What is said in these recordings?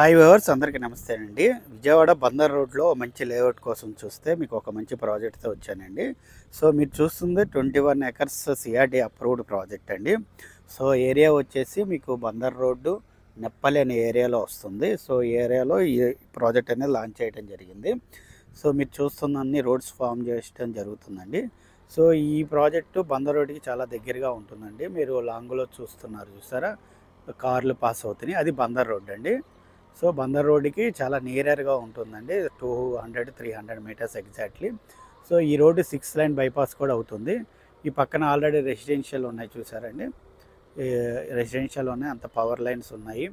Hi viewers అందరికీ నమస్తే అండి. విజయవాడ బందర్ రోడ్లో మంచి లేఅవుట్ కోసం చూస్తే మీకు ఒక మంచి ప్రాజెక్ట్తో వచ్చానండి. సో మీరు చూస్తుంది 21 ఎకర్స్ సిఆర్డి అప్రూవ్డ్ ప్రాజెక్ట్ అండి. సో ఏరియా వచ్చేసి మీకు బందర్ రోడ్డు నెప్పలి అనే ఏరియాలో వస్తుంది. సో ఈ ఏరియాలో ఈ ప్రాజెక్ట్ అనేది లాంచ్ చేయడం జరిగింది. సో మీరు చూస్తున్న అన్ని రోడ్స్ ఫామ్ చేయడం జరుగుతుందండి. సో ఈ ప్రాజెక్టు బందర్ రోడ్డుకి చాలా దగ్గరగా ఉంటుందండి. మీరు లాంగ్లో చూసారా, కార్లు పాస్ అవుతున్నాయి, అది బందర్ రోడ్ అండి. సో బందర్ రోడ్డుకి చాలా నియరర్గా ఉంటుందండి, 200-300 మీటర్స్ ఎగ్జాక్ట్లీ. సో ఈ రోడ్డు 6 లైన్ బైపాస్ కూడా అవుతుంది. ఈ పక్కన ఆల్రెడీ రెసిడెన్షియల్ ఉన్నాయి, చూసారండి, రెసిడెన్షియల్ ఉన్నాయి, అంత పవర్ లైన్స్ ఉన్నాయి.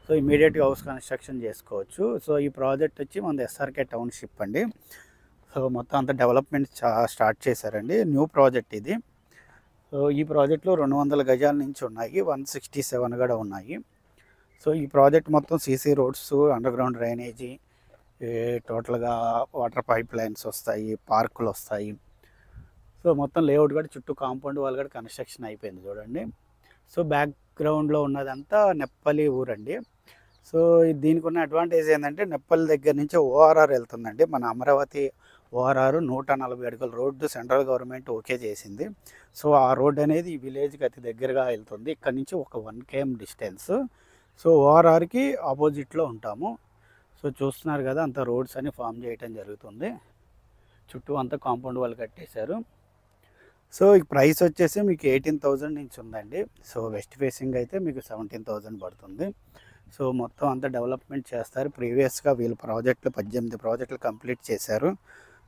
సో ఇమీడియట్గా హౌస్ కన్స్ట్రక్షన్ చేసుకోవచ్చు. సో ఈ ప్రాజెక్ట్ వచ్చి మన ఎస్ఆర్కే టౌన్షిప్ అండి. సో మొత్తం అంత డెవలప్మెంట్ స్టార్ట్ చేశారండి. న్యూ ప్రాజెక్ట్ ఇది. సో ఈ ప్రాజెక్ట్లో 200 గజాల నుంచి ఉన్నాయి, 167 కూడా ఉన్నాయి. సో ఈ ప్రాజెక్ట్ మొత్తం CC roads, under ground drainage, టోటల్గా వాటర్ పైప్ లైన్స్ వస్తాయి, పార్కులు వస్తాయి. సో మొత్తం లేఅవుట్ కూడా చుట్టూ కాంపౌండ్ వాళ్ళు కూడా కన్స్ట్రక్షన్ అయిపోయింది చూడండి. సో బ్యాక్గ్రౌండ్లో ఉన్నదంతా నెప్పలి ఊరండి. సో దీనికి ఉన్న అడ్వాంటేజ్ ఏంటంటే నెప్పలి దగ్గర నుంచి ఓఆర్ఆర్ వెళ్తుందండి. మన అమరావతి ఓఆర్ఆర్ 140 అడుగుల రోడ్డు సెంట్రల్ గవర్నమెంట్ ఓకే చేసింది. సో ఆ రోడ్ అనేది ఈ విలేజ్కి అతి దగ్గరగా వెళ్తుంది. ఇక్కడ నుంచి ఒక 1 km డిస్టెన్స్. సో ఓఆర్ఆర్కి ఆపోజిట్లో ఉంటాము. సో చూస్తున్నారు కదా, అంత రోడ్స్ అని ఫామ్ చేయటం జరుగుతుంది. చుట్టూ అంతా కాంపౌండ్ వాళ్ళు కట్టేశారు. సో ఈ ప్రైస్ వచ్చేసి మీకు 18,000 నుంచి ఉందండి. సో వెస్ట్ ఫేసింగ్ అయితే మీకు 17,000 పడుతుంది. సో మొత్తం అంతా డెవలప్మెంట్ చేస్తారు. ప్రీవియస్గా వీళ్ళు 18 ప్రాజెక్టులు కంప్లీట్ చేశారు.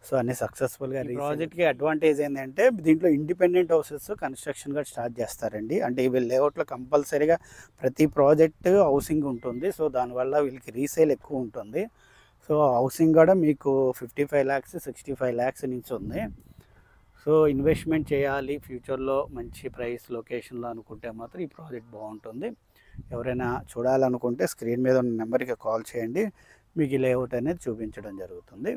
సో అన్నీ సక్సెస్ఫుల్గా. ఈ ప్రాజెక్ట్కి అడ్వాంటేజ్ ఏంటంటే దీంట్లో ఇండిపెండెంట్ హౌసెస్ కన్స్ట్రక్షన్ కూడా స్టార్ట్ చేస్తారండి. అంటే వీళ్ళ లేఅవుట్లో కంపల్సరీగా ప్రతి ప్రాజెక్ట్ హౌసింగ్ ఉంటుంది. సో దానివల్ల వీళ్ళకి రీసేల్ ఎక్కువ ఉంటుంది. సో హౌసింగ్ కూడా మీకు 55 lakhs 65 lakhs నుంచి ఉంది. సో ఇన్వెస్ట్మెంట్ చేయాలి ఫ్యూచర్లో మంచి ప్రైస్ లొకేషన్లో అనుకుంటే మాత్రం ఈ ప్రాజెక్ట్ బాగుంటుంది. ఎవరైనా చూడాలనుకుంటే స్క్రీన్ మీద ఉన్న నెంబర్కి కాల్ చేయండి, మీకు ఈ లేఅవుట్ అనేది చూపించడం జరుగుతుంది.